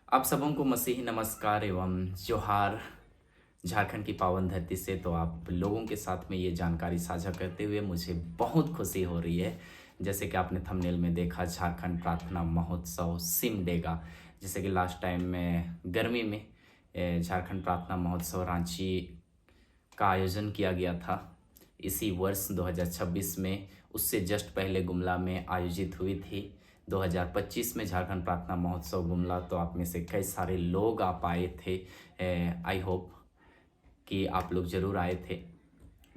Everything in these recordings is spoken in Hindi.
आप सबों को मसीही नमस्कार एवं जोहार। झारखंड की पावन धरती से तो आप लोगों के साथ में ये जानकारी साझा करते हुए मुझे बहुत खुशी हो रही है। जैसे कि आपने थंबनेल में देखा, झारखंड प्रार्थना महोत्सव सिमडेगा। जैसे कि लास्ट टाइम में गर्मी में झारखंड प्रार्थना महोत्सव रांची का आयोजन किया गया था इसी वर्ष 2026 में। उससे जस्ट पहले गुमला में आयोजित हुई थी 2025 में झारखंड प्रार्थना महोत्सव गुमला। तो आप में से कई सारे लोग आप आए थे। आई होप कि आप लोग ज़रूर आए थे।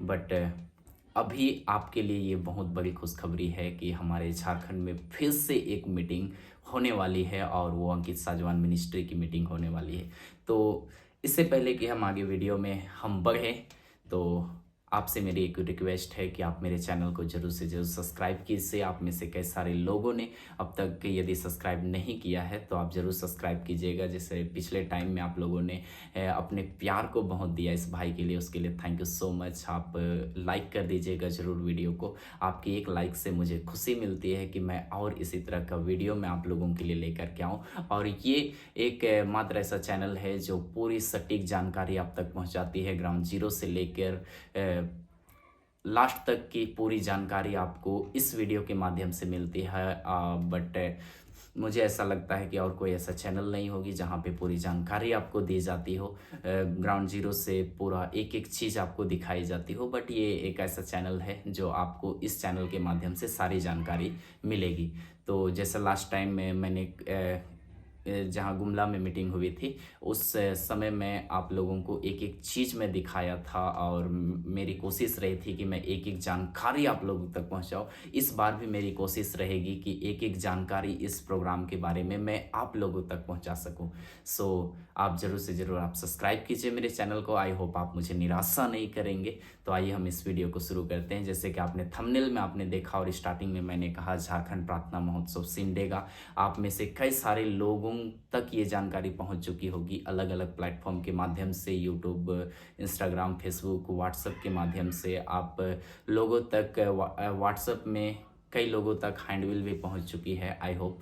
बट अभी आपके लिए ये बहुत बड़ी खुशखबरी है कि हमारे झारखंड में फिर से एक मीटिंग होने वाली है और वो अंकित साजवान मिनिस्ट्री की मीटिंग होने वाली है। तो इससे पहले कि हम आगे वीडियो में हम बढ़ें, तो आपसे मेरी एक रिक्वेस्ट है कि आप मेरे चैनल को ज़रूर से ज़रूर सब्सक्राइब कीजिए। आप में से कई सारे लोगों ने अब तक यदि सब्सक्राइब नहीं किया है तो आप ज़रूर सब्सक्राइब कीजिएगा। जैसे पिछले टाइम में आप लोगों ने अपने प्यार को बहुत दिया इस भाई के लिए, उसके लिए थैंक यू सो मच। आप लाइक कर दीजिएगा ज़रूर वीडियो को। आपकी एक लाइक से मुझे खुशी मिलती है कि मैं और इसी तरह का वीडियो मैं आप लोगों के लिए लेकर के आऊँ। और ये एक मात्र ऐसा चैनल है जो पूरी सटीक जानकारी आप तक पहुँचाती है, ग्राउंड जीरो से लेकर लास्ट तक की पूरी जानकारी आपको इस वीडियो के माध्यम से मिलती है। बट मुझे ऐसा लगता है कि और कोई ऐसा चैनल नहीं होगी जहाँ पे पूरी जानकारी आपको दी जाती हो, ग्राउंड जीरो से पूरा एक एक चीज़ आपको दिखाई जाती हो। बट ये एक ऐसा चैनल है जो आपको इस चैनल के माध्यम से सारी जानकारी मिलेगी। तो जैसे लास्ट टाइम में मैंने जहाँ गुमला में मीटिंग हुई थी उस समय मैं आप लोगों को एक एक चीज़ में दिखाया था और मेरी कोशिश रही थी कि मैं एक एक जानकारी आप लोगों तक पहुंचाऊं। इस बार भी मेरी कोशिश रहेगी कि एक एक जानकारी इस प्रोग्राम के बारे में मैं आप लोगों तक पहुंचा सकूं। सो आप ज़रूर से ज़रूर आप सब्सक्राइब कीजिए मेरे चैनल को। आई होप आप मुझे निराशा नहीं करेंगे। तो आइए हम इस वीडियो को शुरू करते हैं। जैसे कि आपने थंबनेल में आपने देखा और स्टार्टिंग में मैंने कहा, झारखंड प्रार्थना महोत्सव सिमडेगा। आप में से कई सारे लोगों तक ये जानकारी पहुंच चुकी होगी अलग अलग प्लेटफॉर्म के माध्यम से, यूट्यूब, इंस्टाग्राम, फेसबुक, व्हाट्सएप के माध्यम से। आप लोगों तक व्हाट्सएप में कई लोगों तक हैंडविल भी पहुंच चुकी है। आई होप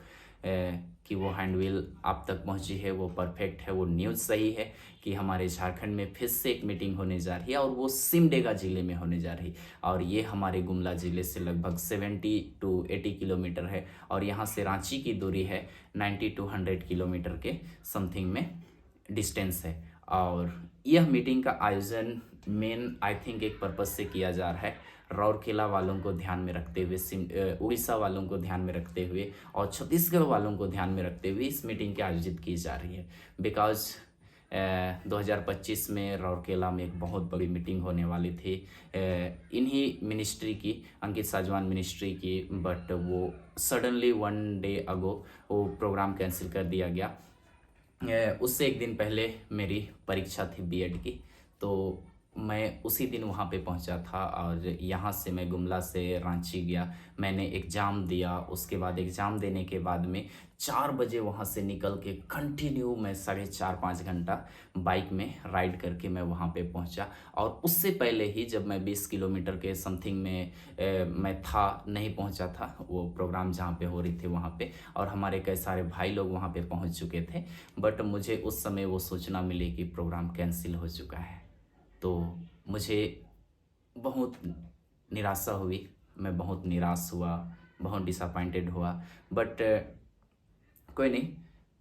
कि वो हैंडविल आप तक पहुंची है, वो परफेक्ट है, वो न्यूज़ सही है कि हमारे झारखंड में फिर से एक मीटिंग होने जा रही है और वो सिमडेगा ज़िले में होने जा रही। और ये हमारे गुमला ज़िले से लगभग 70 to 80 किलोमीटर है और यहाँ से रांची की दूरी है 90 to 100 किलोमीटर के समथिंग में डिस्टेंस है। और यह मीटिंग का आयोजन मेन आई थिंक एक पर्पज़ से किया जा रहा है, राउरकेला वालों को ध्यान में रखते हुए, उड़ीसा वालों को ध्यान में रखते हुए और छत्तीसगढ़ वालों को ध्यान में रखते हुए इस मीटिंग की आयोजित की जा रही है। बिकॉज 2025 में राउरकेला में एक बहुत बड़ी मीटिंग होने वाली थी इन्हीं मिनिस्ट्री की, अंकित साजवान मिनिस्ट्री की। बट वो सडनली 1 डे अगो वो प्रोग्राम कैंसिल कर दिया गया। उससे एक दिन पहले मेरी परीक्षा थी बीएड की, तो मैं उसी दिन वहाँ पे पहुँचा था और यहाँ से मैं गुमला से रांची गया। मैंने एग्ज़ाम दिया, उसके बाद एग्ज़ाम देने के बाद में 4 बजे वहाँ से निकल के कंटिन्यू मैं 4.5-5 घंटा बाइक में राइड करके मैं वहाँ पे पहुँचा। और उससे पहले ही जब मैं 20 किलोमीटर के समथिंग में मैं था, नहीं पहुँचा था वो प्रोग्राम जहाँ पे हो रही थी वहाँ पे, और हमारे कई सारे भाई लोग वहाँ पे पहुँच चुके थे। बट मुझे उस समय वो सूचना मिली कि प्रोग्राम कैंसिल हो चुका है। तो मुझे बहुत निराशा हुई, मैं बहुत निराश हुआ, बहुत डिसअपॉइंटेड हुआ। बट कोई नहीं,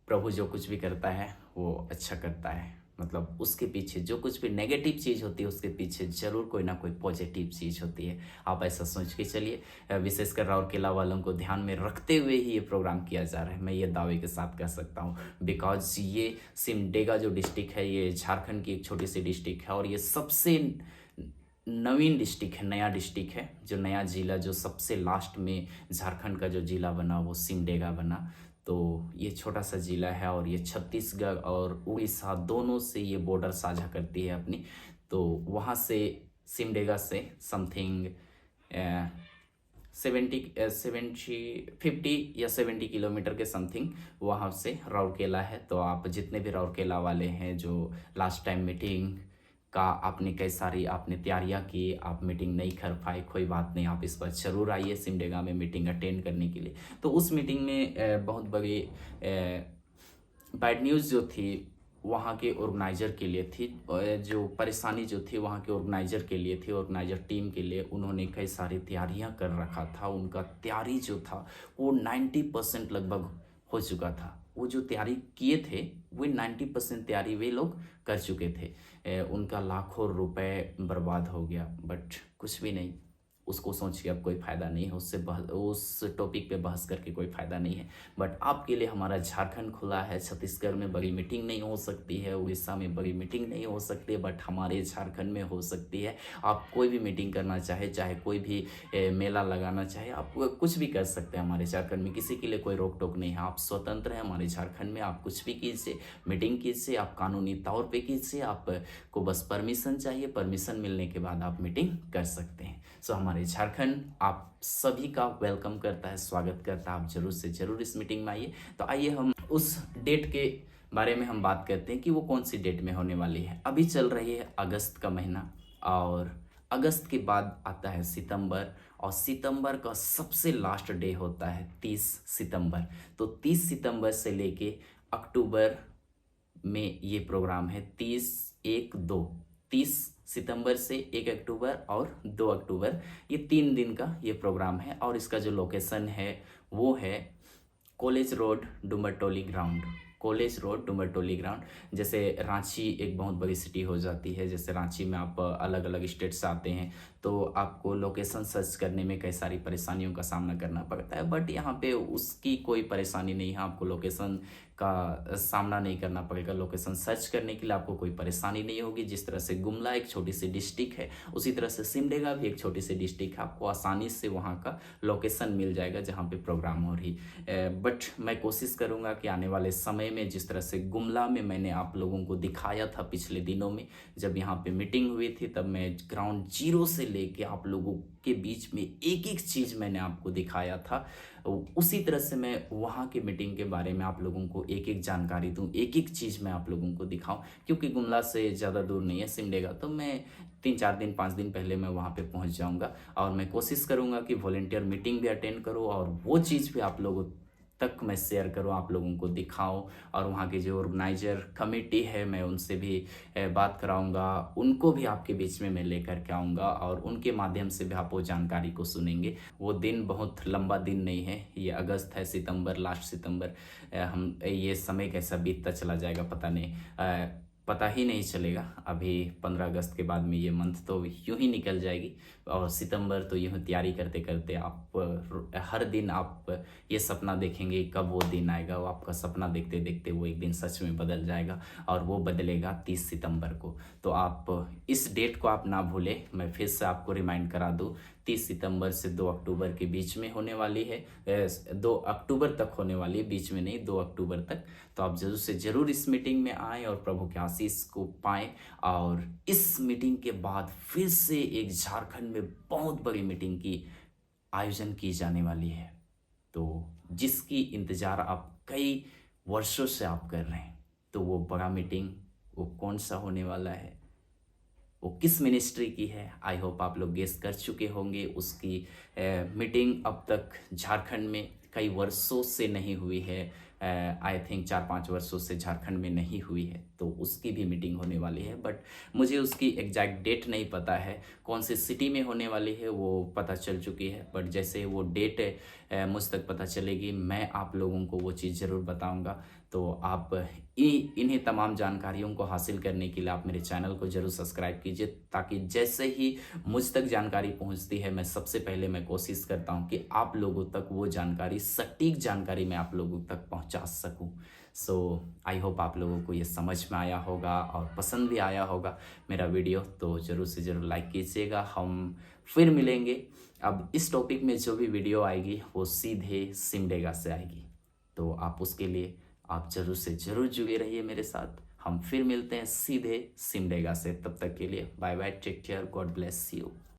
प्रभु जो कुछ भी करता है वो अच्छा करता है। मतलब उसके पीछे जो कुछ भी नेगेटिव चीज़ होती है उसके पीछे ज़रूर कोई ना कोई पॉजिटिव चीज़ होती है। आप ऐसा सोच के चलिए। विशेषकर राउरकेला वालों को ध्यान में रखते हुए ही ये प्रोग्राम किया जा रहा है, मैं ये दावे के साथ कह सकता हूँ। बिकॉज ये सिमडेगा जो डिस्ट्रिक्ट है ये झारखंड की एक छोटी सी डिस्ट्रिक्ट है और ये सबसे नवीन डिस्ट्रिक्ट है, नया डिस्ट्रिक्ट है, जो नया ज़िला जो सबसे लास्ट में झारखंड का जो ज़िला बना वो सिमडेगा बना। तो ये छोटा सा ज़िला है और ये छत्तीसगढ़ और उड़ीसा दोनों से ये बॉर्डर साझा करती है अपनी। तो वहाँ से सिमडेगा से समथिंग 50 या 70 किलोमीटर के समथिंग वहाँ से राउरकेला है। तो आप जितने भी राउरकेला वाले हैं जो लास्ट टाइम मीटिंग का आपने कई सारी आपने तैयारियां की, आप मीटिंग नहीं कर पाए, कोई बात नहीं, आप इस पर ज़रूर आइए सिमडेगा में मीटिंग अटेंड करने के लिए। तो उस मीटिंग में बहुत बड़ी बैड न्यूज़ जो थी वहाँ के ऑर्गेनाइज़र के लिए थी, जो परेशानी जो थी वहाँ के ऑर्गेनाइज़र के लिए थी, ऑर्गेनाइज़र टीम के लिए। उन्होंने कई सारी तैयारियाँ कर रखा था, उनका तैयारी जो था वो 90% लगभग हो चुका था। वो जो तैयारी किए थे वो 90% तैयारी वे लोग कर चुके थे। उनका लाखों रुपए बर्बाद हो गया, बट कुछ भी नहीं, उसको सोच के अब कोई फ़ायदा नहीं है, उससे उस टॉपिक पे बहस करके कोई फ़ायदा नहीं है। बट आपके लिए हमारा झारखंड खुला है। छत्तीसगढ़ में बड़ी मीटिंग नहीं हो सकती है, उड़ीसा में बड़ी मीटिंग नहीं हो सकती है, बट हमारे झारखंड में हो सकती है। आप कोई भी मीटिंग करना चाहे, चाहे कोई भी मेला लगाना चाहे, आप कुछ भी कर सकते हैं हमारे झारखंड में। किसी के लिए कोई रोक टोक नहीं है, आप स्वतंत्र हैं हमारे झारखंड में। आप कुछ भी कीजिए, मीटिंग कीजिए, आप कानूनी तौर पर कीजिए, आपको बस परमिशन चाहिए। परमिशन मिलने के बाद आप मीटिंग कर सकते हैं। सो हमारे झारखंड आप सभी का वेलकम करता है, स्वागत करता है। आप जरूर से जरूर इस मीटिंग में आइए। तो आइए हम उस डेट के बारे में हम बात करते हैं कि वो कौन सी डेट में होने वाली है। अभी चल रही है अगस्त का महीना, और अगस्त के बाद आता है सितंबर, और सितंबर का सबसे लास्ट डे होता है 30 सितंबर। तो 30 सितंबर से लेके अक्टूबर में ये प्रोग्राम है। 30 सितंबर से 1 अक्टूबर और 2 अक्टूबर, ये 3 दिन का ये प्रोग्राम है। और इसका जो लोकेशन है वो है college road Dumartoli ground. College road Dumartoli ground. जैसे रांची एक बहुत बड़ी सिटी हो जाती है, जैसे रांची में आप अलग अलग स्टेट से आते हैं तो आपको लोकेशन सर्च करने में कई सारी परेशानियों का सामना करना पड़ता है, बट यहाँ पे उसकी कोई परेशानी नहीं है। आपको लोकेशन का सामना नहीं करना पड़ेगा, लोकेशन सर्च करने के लिए आपको कोई परेशानी नहीं होगी। जिस तरह से गुमला एक छोटी सी डिस्ट्रिक्ट है, उसी तरह से सिमडेगा भी एक छोटी सी डिस्ट्रिक्ट है। आपको आसानी से वहाँ का लोकेशन मिल जाएगा जहाँ पे प्रोग्राम हो रही। बट मैं कोशिश करूँगा कि आने वाले समय में, जिस तरह से गुमला में मैंने आप लोगों को दिखाया था पिछले दिनों में जब यहाँ पे मीटिंग हुई थी, तब मैं ग्राउंड जीरो से लेके आप लोगों के बीच में एक एक चीज़ मैंने आपको दिखाया था, उसी तरह से मैं वहाँ की मीटिंग के बारे में आप लोगों को एक एक जानकारी दूँ, एक एक चीज़ मैं आप लोगों को दिखाऊं। क्योंकि गुमला से ज़्यादा दूर नहीं है सिमडेगा, तो मैं 3-4 दिन 5 दिन पहले मैं वहाँ पे पहुँच जाऊँगा, और मैं कोशिश करूँगा कि वॉलेंटियर मीटिंग भी अटेंड करूँ और वो चीज़ भी आप लोगों तक मैं शेयर करूँ, आप लोगों को दिखाऊं। और वहाँ के जो ऑर्गेनाइजर कमेटी है मैं उनसे भी बात कराऊंगा, उनको भी आपके बीच में मैं लेकर के आऊँगा, और उनके माध्यम से भी आप वो जानकारी को सुनेंगे। वो दिन बहुत लंबा दिन नहीं है, ये अगस्त है, सितंबर, लास्ट सितंबर। हम ये समय कैसा बीतता चला जाएगा पता नहीं, पता ही नहीं चलेगा। अभी 15 अगस्त के बाद में ये मंथ तो यूं ही निकल जाएगी, और सितंबर तो यूं तैयारी करते करते आप हर दिन आप ये सपना देखेंगे कब वो दिन आएगा। वो आपका सपना देखते देखते वो एक दिन सच में बदल जाएगा, और वो बदलेगा 30 सितंबर को। तो आप इस डेट को आप ना भूलें। मैं फिर से आपको रिमाइंड करा दूँ, 30 सितंबर से 2 अक्टूबर के बीच में होने वाली है, 2 अक्टूबर तक होने वाली है, बीच में नहीं, 2 अक्टूबर तक। तो आप जरूर से जरूर इस मीटिंग में आएँ और प्रभु के आशीष को पाएँ। और इस मीटिंग के बाद फिर से एक झारखंड में बहुत बड़ी मीटिंग की आयोजन की जाने वाली है, तो जिसकी इंतज़ार आप कई वर्षों से आप कर रहे हैं। तो वो बड़ा मीटिंग वो कौन सा होने वाला है, वो किस मिनिस्ट्री की है, आई होप आप लोग गेस कर चुके होंगे। उसकी मीटिंग अब तक झारखंड में कई वर्षों से नहीं हुई है, आई थिंक 4-5 वर्षों से झारखंड में नहीं हुई है, तो उसकी भी मीटिंग होने वाली है। बट मुझे उसकी एग्जैक्ट डेट नहीं पता है, कौन सी सिटी में होने वाली है वो पता चल चुकी है। बट जैसे वो डेट मुझ तक पता चलेगी, मैं आप लोगों को वो चीज़ ज़रूर बताऊंगा। तो आप इन्हीं तमाम जानकारियों को हासिल करने के लिए आप मेरे चैनल को ज़रूर सब्सक्राइब कीजिए, ताकि जैसे ही मुझ तक जानकारी पहुंचती है मैं सबसे पहले मैं कोशिश करता हूं कि आप लोगों तक वो जानकारी, सटीक जानकारी मैं आप लोगों तक पहुंचा सकूं। सो आई होप आप लोगों को ये समझ में आया होगा और पसंद भी आया होगा मेरा वीडियो। तो ज़रूर से ज़रूर लाइक कीजिएगा। हम फिर मिलेंगे। अब इस टॉपिक में जो भी वीडियो आएगी वो सीधे सिमडेगा से आएगी, तो आप उसके लिए आप जरूर से जरूर जुड़े रहिए मेरे साथ। हम फिर मिलते हैं सीधे सिमडेगा से। तब तक के लिए bye bye, take care, God bless you.